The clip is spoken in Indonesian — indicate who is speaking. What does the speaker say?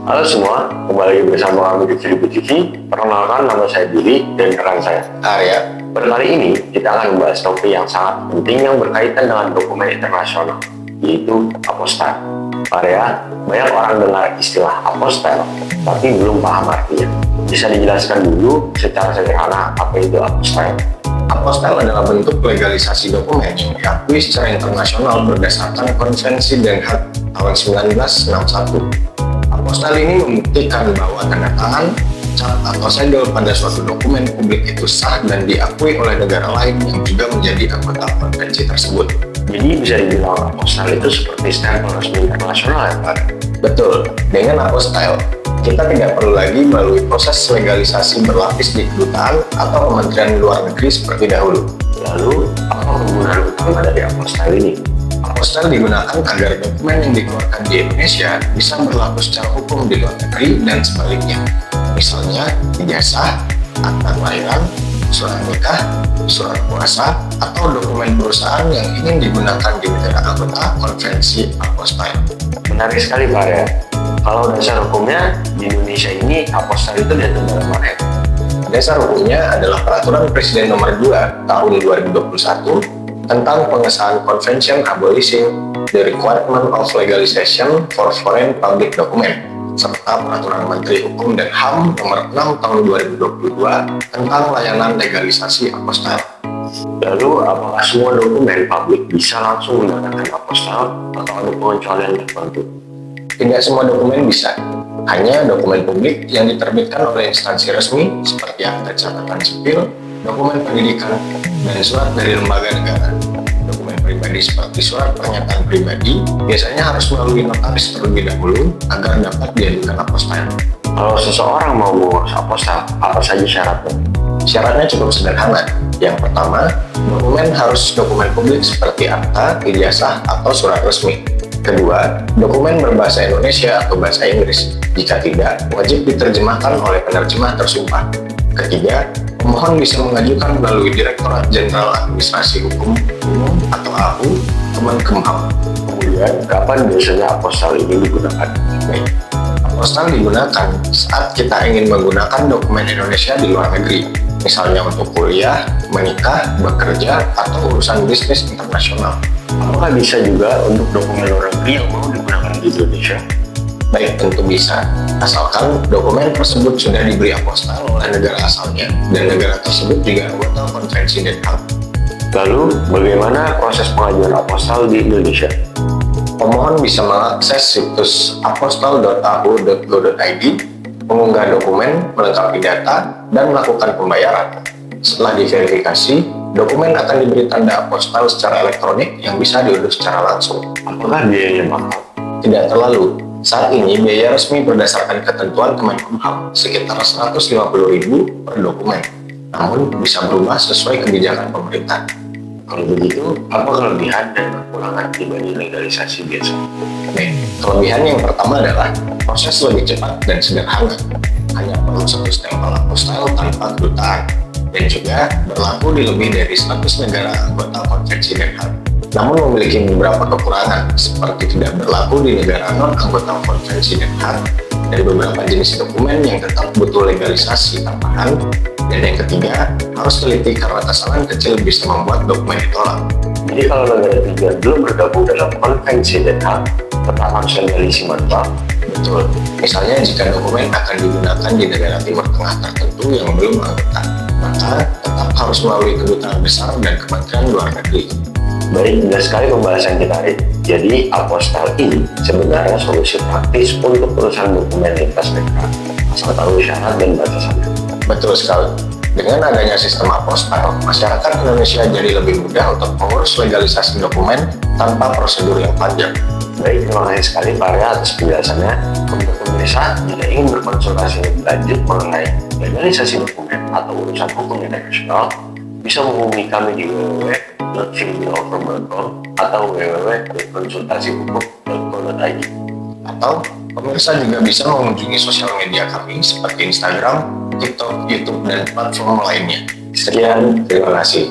Speaker 1: Halo semua, kembali lagi bersama kami di Cici Cici. Perkenalkan, nama saya Billy dan rekan saya Arya. Pada kali ini kita akan membahas topik yang sangat penting yang berkaitan dengan dokumen internasional, yaitu apostil. Arya, banyak orang dengar istilah apostil, tapi belum paham artinya. Bisa dijelaskan dulu secara sederhana apa itu apostil?
Speaker 2: Apostil adalah bentuk legalisasi dokumen yang diakui secara internasional berdasarkan Konvensi Den Haag tahun 1961. Apostil ini membuktikan bahwa tanda tangan, cap atau segel pada suatu dokumen publik itu sah dan diakui oleh negara lain yang juga menjadi anggota konvensi tersebut.
Speaker 1: Jadi bisa dibilang apostil itu seperti stempel resmi internasional ya Pak?
Speaker 2: Betul, dengan apostil kita tidak perlu lagi melalui proses legalisasi berlapis di kedutaan atau Kementerian Luar Negeri seperti dahulu.
Speaker 1: Lalu, apa kegunaan utama dari apostil ini?
Speaker 2: Apostil digunakan agar dokumen yang dikeluarkan di Indonesia bisa berlaku secara hukum di luar negeri dan sebaliknya. Misalnya, ijazah, akta kelahiran, surat nikah, surat kuasa, atau dokumen perusahaan yang ingin digunakan di negara anggota konvensi apostil.
Speaker 1: Menarik sekali Pak ya. Kalau dasar hukumnya di Indonesia ini apostil itu diatur dalam mana ya?
Speaker 2: Dasar hukumnya adalah Peraturan Presiden Nomor 2 Tahun 2021 tentang pengesahan Convention Abolishing the Requirement of Legalization for Foreign Public Document, serta Peraturan Menteri Hukum dan HAM Nomor 6 Tahun 2022 tentang layanan legalisasi apostil.
Speaker 1: Lalu, apakah semua dokumen publik bisa langsung menggunakan apostil atau ada pengecualian tertentu?
Speaker 2: Tidak semua dokumen bisa, hanya dokumen publik yang diterbitkan oleh instansi resmi seperti akta catatan sipil, dokumen pendidikan, dan surat dari lembaga negara. Dokumen pribadi seperti surat pernyataan pribadi biasanya harus melalui notaris terlebih dahulu agar dapat diajukan apostil.
Speaker 1: Kalau seseorang mau mengurus apostil, apa saja syaratnya?
Speaker 2: Syaratnya cukup sederhana. Yang pertama, dokumen harus dokumen publik seperti akta, ijazah, atau surat resmi. Kedua, dokumen berbahasa Indonesia atau bahasa Inggris. Jika tidak, wajib diterjemahkan oleh penerjemah tersumpah. Ketiga, pemohon bisa mengajukan melalui Direktorat Jenderal Administrasi Hukum Umum atau AHU, Kemenkumham.
Speaker 1: Kemudian, kapan biasanya apostil ini digunakan?
Speaker 2: Baik, apostil digunakan saat kita ingin menggunakan dokumen Indonesia di luar negeri, misalnya untuk kuliah, menikah, bekerja, atau urusan bisnis internasional.
Speaker 1: Apakah bisa juga untuk dokumen luar negeri yang mau digunakan di Indonesia?
Speaker 2: Baik, tentu bisa, asalkan dokumen tersebut sudah diberi apostil oleh negara asalnya dan negara tersebut juga anggota konvensi Den Haag.
Speaker 1: Lalu, bagaimana proses pengajuan apostil di Indonesia?
Speaker 2: Pemohon bisa mengakses situs apostil.ahu.go.id, mengunggah dokumen, melengkapi data, dan melakukan pembayaran. Setelah diverifikasi, dokumen akan diberi tanda apostil secara elektronik yang bisa diunduh secara langsung.
Speaker 1: Apakah biayanya mahal?
Speaker 2: Tidak terlalu. Saat ini biaya resmi berdasarkan ketentuan Kemenkumham sekitar Rp150.000 per dokumen. Namun bisa berubah sesuai kebijakan pemerintah.
Speaker 1: Kalau begitu, apa kelebihan dan kekurangan dibanding legalisasi biasa?
Speaker 2: Baik, kelebihan yang pertama adalah proses lebih cepat dan sederhana. Hanya perlu satu stempel apostil tanpa kedutaan. Dan juga berlaku di lebih dari 100 negara anggota konvensi Den Haag. Namun memiliki beberapa kekurangan, seperti tidak berlaku di negara non-anggota konvensi Den Haag, dan beberapa jenis dokumen yang tetap butuh legalisasi tambahan, dan yang ketiga, harus teliti karena kesalahan kecil bisa membuat dokumen ditolak.
Speaker 1: Jadi kalau negara tujuan belum bergabung dalam konvensi Den Haag, tetap harus legalisasi manual?
Speaker 2: Betul, misalnya jika dokumen akan digunakan di negara Timur Tengah tertentu yang belum anggota, maka tetap harus melalui kedutaan besar dan Kementerian Luar Negeri.
Speaker 1: Baik, jelas sekali pembahasan kita hari. Jadi, apostil ini sebenarnya solusi praktis untuk urusan dokumen lintas negara, asal tahu syarat dan batasannya.
Speaker 2: Betul sekali. Dengan adanya sistem apostil, masyarakat Indonesia jadi lebih mudah untuk mengurus legalisasi dokumen tanpa prosedur yang panjang.
Speaker 1: Baik, terima kasih sekali Pak Arya atas penjelasannya. Untuk pemirsa, jika ingin berkonsultasi lebih lanjut mengenai legalisasi dokumen atau urusan hukum internasional, bisa menghubungi kami di www.filmdeveloper.com atau www.konsultasihukum.co.id.
Speaker 2: Atau pemirsa juga bisa mengunjungi sosial media kami seperti Instagram, TikTok, YouTube, dan platform lainnya. Sekian, terima kasih.